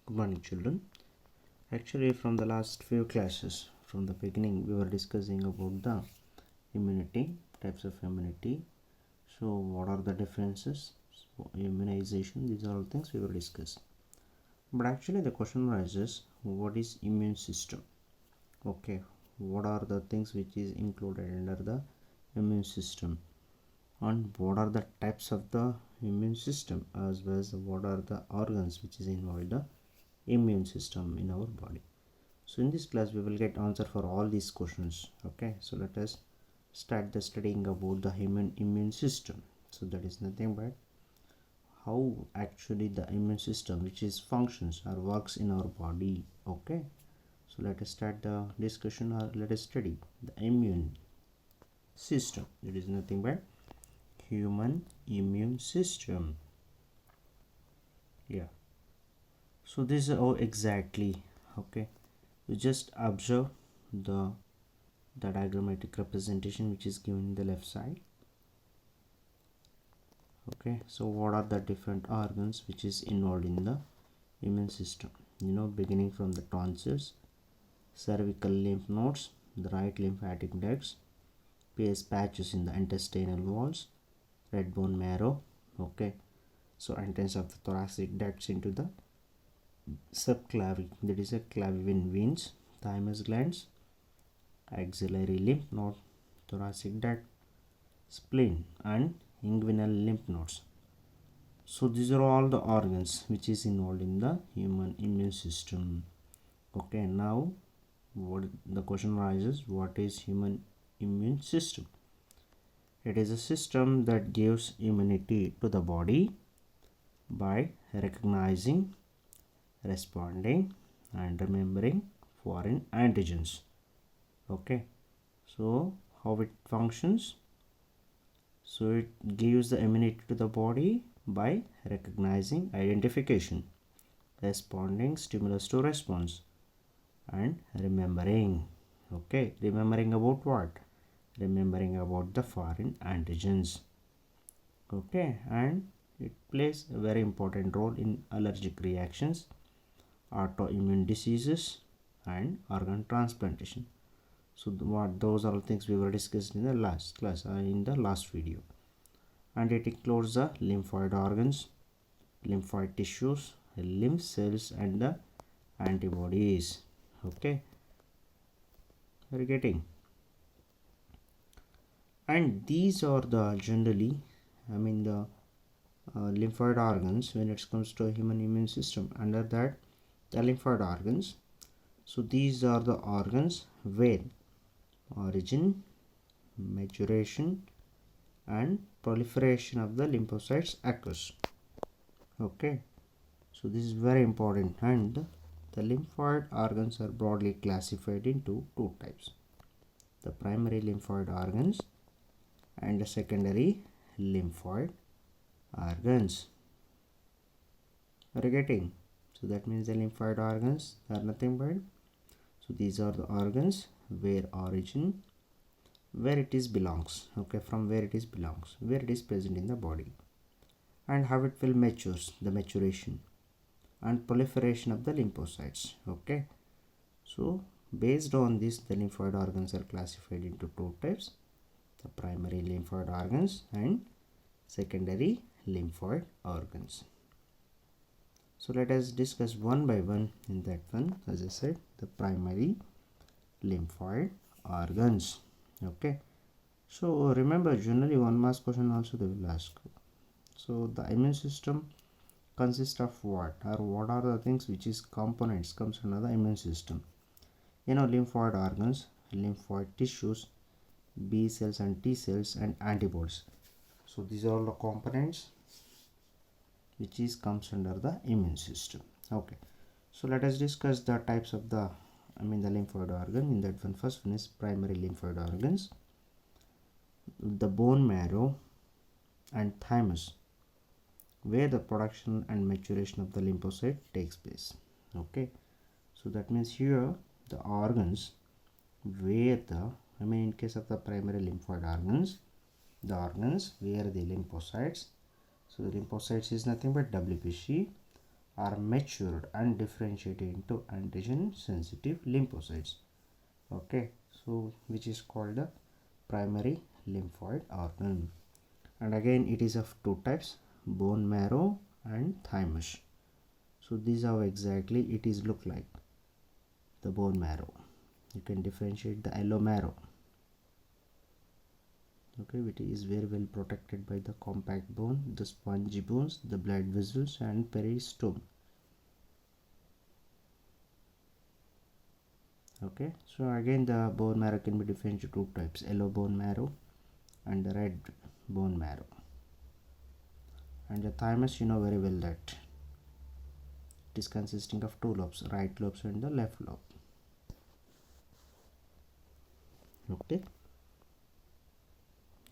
Good morning, children. Actually, from the last few classes, from the beginning, we were discussing about the immunity, types of immunity. So, what are the differences? So, immunization, these are all things we will discuss. But actually, the question arises, what is immune system? Okay, what are the things which is included under the immune system? And what are the types of the immune system, as well as what are the organs which is involved in the immune system in our body. So in this class we will get answer for all these questions. Okay, so let us start the studying about the human immune system. So that is nothing but how actually the immune system which is functions or works in our body. Okay, so let us start the discussion, or let us study the immune system. It is nothing but human immune system. Yeah, so this is how exactly. Okay, you just observe the diagrammatic representation which is given in the left side. Okay, so what are the different organs which is involved in the immune system? Beginning from the tonsils, cervical lymph nodes, the right lymphatic ducts, PS patches in the intestinal walls, red bone marrow. Okay, so entrance of the thoracic ducts into the subclavian, that is a clavivin veins, thymus glands, axillary lymph node, thoracic duct, spleen, and inguinal lymph nodes. So these are all the organs which is involved in the human immune system. Okay, now what the question arises, what is human immune system? It is a system that gives immunity to the body by recognizing, responding, and remembering foreign antigens. Okay, so how it functions? So it gives the immunity to the body by recognizing identification, responding stimulus to response, and remembering. Okay, remembering about what? Remembering about the foreign antigens. Okay, and it plays a very important role in allergic reactions, autoimmune diseases, and organ transplantation. So what those are things we were discussed in the last class, in the last video. And it includes the lymphoid organs, lymphoid tissues, lymph cells, and the antibodies. Okay, we're getting. And these are the generally, the lymphoid organs when it comes to a human immune system. Under that, the lymphoid organs. So these are the organs where origin, maturation, and proliferation of the lymphocytes occurs. Okay, so this is very important, and the lymphoid organs are broadly classified into two types: the primary lymphoid organs and the secondary lymphoid organs. Are you getting? So that means the lymphoid organs are nothing but, so these are the organs where origin, where it is belongs. Okay, from where it is belongs, where it is present in the body, and how it will matures, the maturation and proliferation of the lymphocytes. Okay, so based on this, the lymphoid organs are classified into two types: the primary lymphoid organs and secondary lymphoid organs. So let us discuss one by one in that one. As I said, the primary lymphoid organs. Okay, so remember, generally one marks question also they will ask. So the immune system consists of what, or what are the things which is components comes under the immune system? Lymphoid organs, lymphoid tissues, B cells and T cells, and antibodies. So these are all the components which is comes under the immune system. Okay, so let us discuss the types of the the lymphoid organ. In that one, first one is primary lymphoid organs, the bone marrow and thymus, where the production and maturation of the lymphocyte takes place. Okay, so that means here the organs where the in case of the primary lymphoid organs, the organs where the lymphocytes, so the lymphocytes is nothing but WBC, are matured and differentiated into antigen sensitive lymphocytes. Okay, so which is called the primary lymphoid organ. And again it is of two types, bone marrow and thymus. So these are how exactly it is look like, the bone marrow. You can differentiate the yellow marrow, okay, which is very well protected by the compact bone, the spongy bones, the blood vessels and peristome. Okay, so again the bone marrow can be differentiated into two types, yellow bone marrow and the red bone marrow. And the thymus, you know very well that it is consisting of two lobes, right lobes and the left lobe. Okay,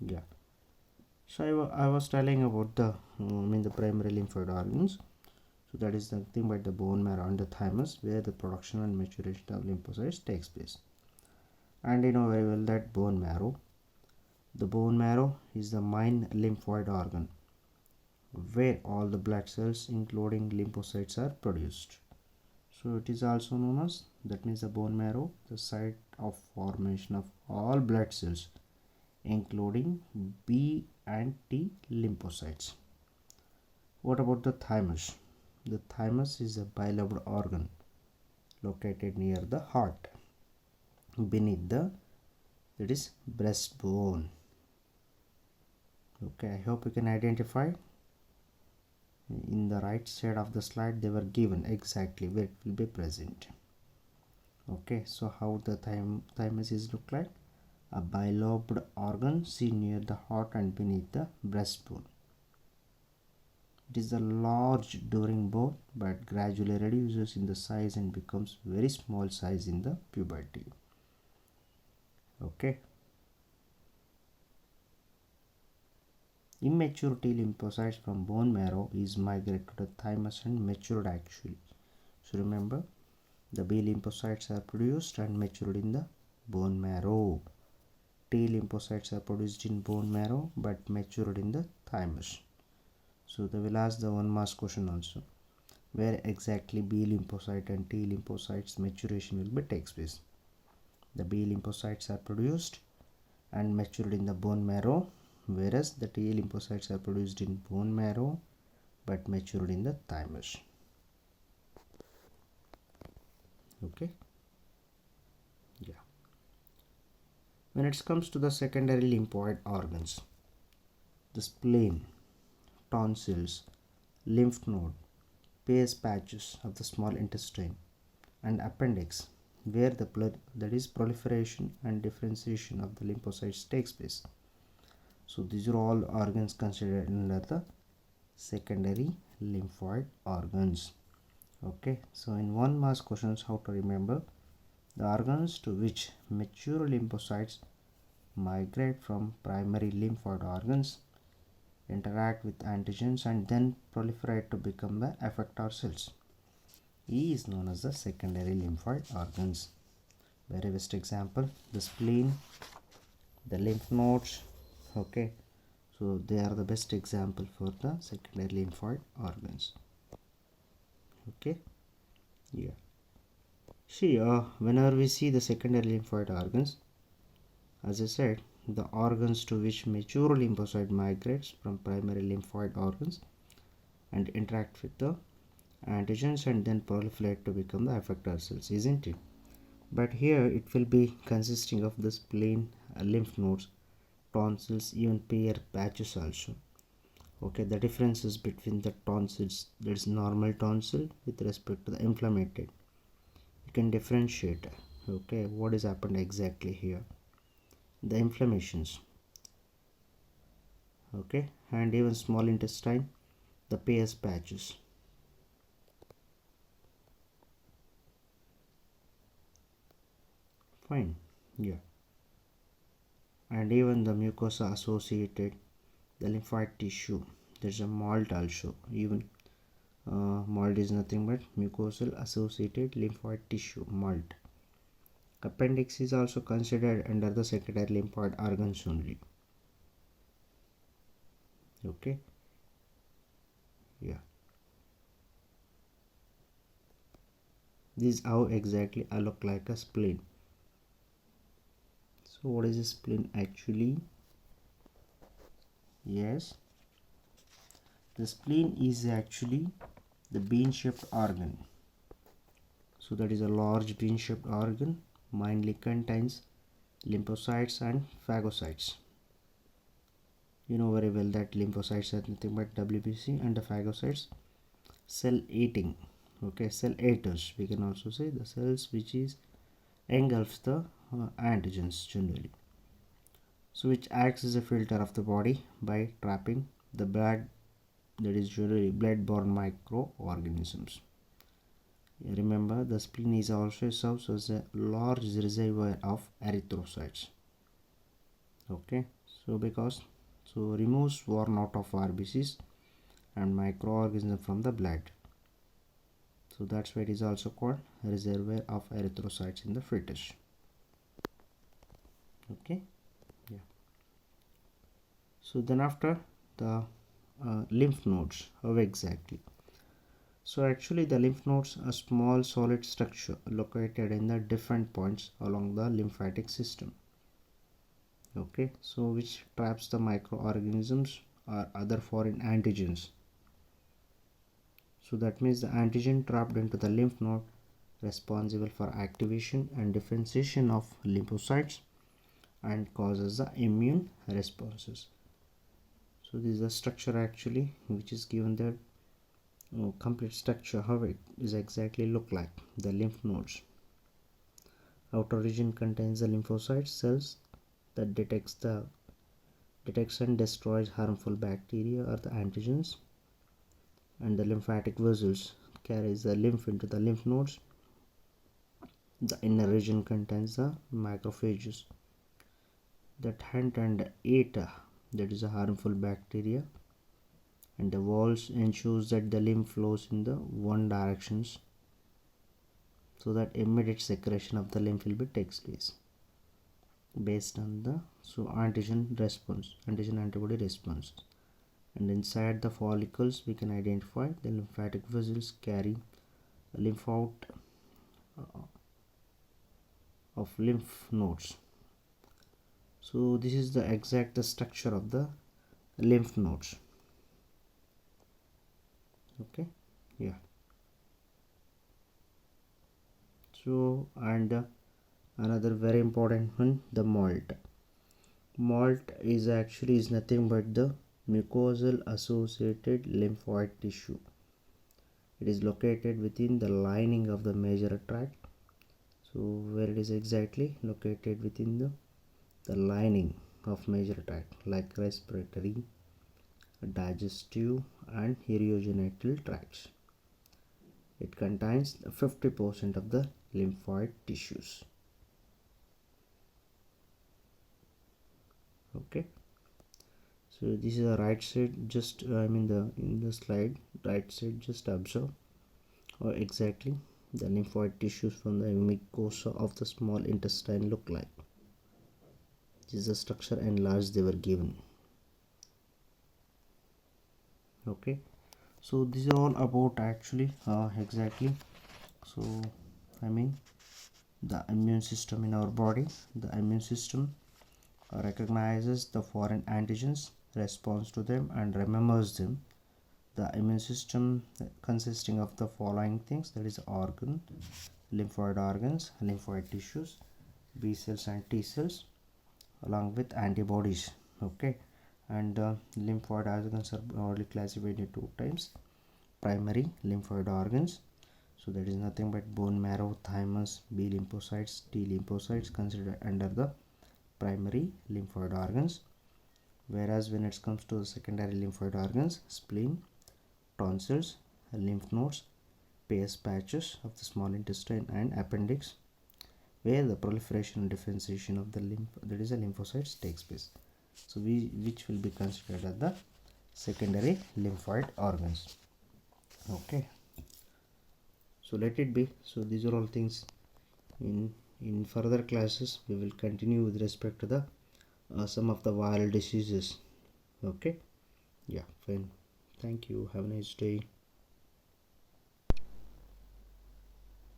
yeah. So I was telling about the the primary lymphoid organs. So that is nothing but the bone marrow and the thymus, where the production and maturation of lymphocytes takes place. And you know very well that the bone marrow is the main lymphoid organ, where all the blood cells including lymphocytes are produced. So it is also known as, that means the bone marrow, the site of formation of all blood cells including B and T lymphocytes. What about the thymus? The thymus is a bilobed organ located near the heart, beneath the, that is, breastbone. Okay, I hope you can identify. In the right side of the slide they were given exactly where it will be present. Okay, so how the thymus is look like? A bilobed organ seen near the heart and beneath the breastbone. It is large during birth but gradually reduces in the size and becomes very small size in the puberty. Okay. Immaturity lymphocytes from bone marrow is migrated to the thymus and matured actually. So remember, the B lymphocytes are produced and matured in the bone marrow. T lymphocytes are produced in bone marrow but matured in the thymus. So they will ask the one mask question also, where exactly B lymphocyte and T lymphocytes maturation will be takes place. The B lymphocytes are produced and matured in the bone marrow, whereas the T lymphocytes are produced in bone marrow but matured in the thymus. Okay, yeah. When it comes to the secondary lymphoid organs, the spleen, tonsils, lymph node, Peyer's patches of the small intestine, and appendix, where the that is proliferation and differentiation of the lymphocytes takes place. So these are all organs considered under the secondary lymphoid organs. Okay, so in one mask questions, how to remember the organs to which mature lymphocytes migrate from primary lymphoid organs, interact with antigens and then proliferate to become the effector cells. E is known as the secondary lymphoid organs. Very best example, the spleen, the lymph nodes. Okay, so they are the best example for the secondary lymphoid organs. Okay, yeah. See, whenever we see the secondary lymphoid organs, as I said, the organs to which mature lymphocyte migrates from primary lymphoid organs and interact with the antigens and then proliferate to become the effector cells, isn't it? But here it will be consisting of the spleen, lymph nodes, tonsils, even Peyer's patches also. Okay, the differences between the tonsils, that is normal tonsil with respect to the inflamed, you can differentiate. Okay, what is happened exactly here? The inflammations. Okay, and even small intestine, the Peyer's patches. Fine, yeah. And even the mucosa associated, the lymphoid tissue, there's a mold also. Even mold is nothing but mucosal associated lymphoid tissue, mold. Appendix is also considered under the secondary lymphoid organs only. Okay, yeah. This is how exactly I look like a spleen. So what is a spleen actually? Yes, the spleen is actually the bean-shaped organ. So that is a large bean-shaped organ, mainly contains lymphocytes and phagocytes. You know very well that lymphocytes are nothing but WBC, and the phagocytes cell eating, okay, cell eaters. We can also say the cells which is engulfs the antigens generally. So which acts as a filter of the body by trapping the blood, that is generally blood-borne microorganisms. Remember, the spleen is also serves as a large reservoir of erythrocytes. Okay, so removes worn out of RBCs and microorganisms from the blood. So that's why it is also called reservoir of erythrocytes in the fetus. Okay, yeah. So then after the lymph nodes, how exactly? So actually the lymph nodes are small solid structure located in the different points along the lymphatic system. Okay, so which traps the microorganisms or other foreign antigens. So that means the antigen trapped into the lymph node responsible for activation and differentiation of lymphocytes and causes the immune responses. So this is the structure actually which is given there. Complete structure, how it is exactly look like. The lymph nodes, outer region contains the lymphocyte cells that detects and destroys harmful bacteria or the antigens, and the lymphatic vessels carries the lymph into the lymph nodes. The inner region contains the macrophages that hunt and eat that is a harmful bacteria, and the walls ensures that the lymph flows in the one directions, so that immediate secretion of the lymph will be takes place based on the antigen antibody response. And inside the follicles we can identify the lymphatic vessels carry a lymph out of lymph nodes. So this is the exact structure of the lymph nodes. Okay, yeah. So and another very important one, the malt is nothing but the mucosal associated lymphoid tissue. It is located within the lining of the major tract. So where it is exactly located within the lining of major tract like respiratory, digestive and urogenital tracts. It contains 50% of the lymphoid tissues. Okay, so this is the right side, just in the slide right side, just observe how exactly the lymphoid tissues from the mucosa of the small intestine look like. This is the structure enlarged they were given. Okay, so this is all about actually exactly. So the immune system in our body. The immune system recognizes the foreign antigens, responds to them and remembers them. The immune system consisting of the following things, that is organ, lymphoid organs, lymphoid tissues, B cells and T cells, along with antibodies. Okay, and lymphoid organs are broadly classified into two types: primary lymphoid organs, so that is nothing but bone marrow, thymus, B lymphocytes, T lymphocytes considered under the primary lymphoid organs. Whereas when it comes to the secondary lymphoid organs, spleen, tonsils, lymph nodes, Peyer's patches of the small intestine and appendix, where the proliferation and differentiation of the lymph, that is the lymphocytes, takes place. So which will be considered as the secondary lymphoid organs. Okay, so let it be. So these are all things. In further classes we will continue with respect to the some of the viral diseases. Okay, yeah, fine. Thank you. Have a nice day.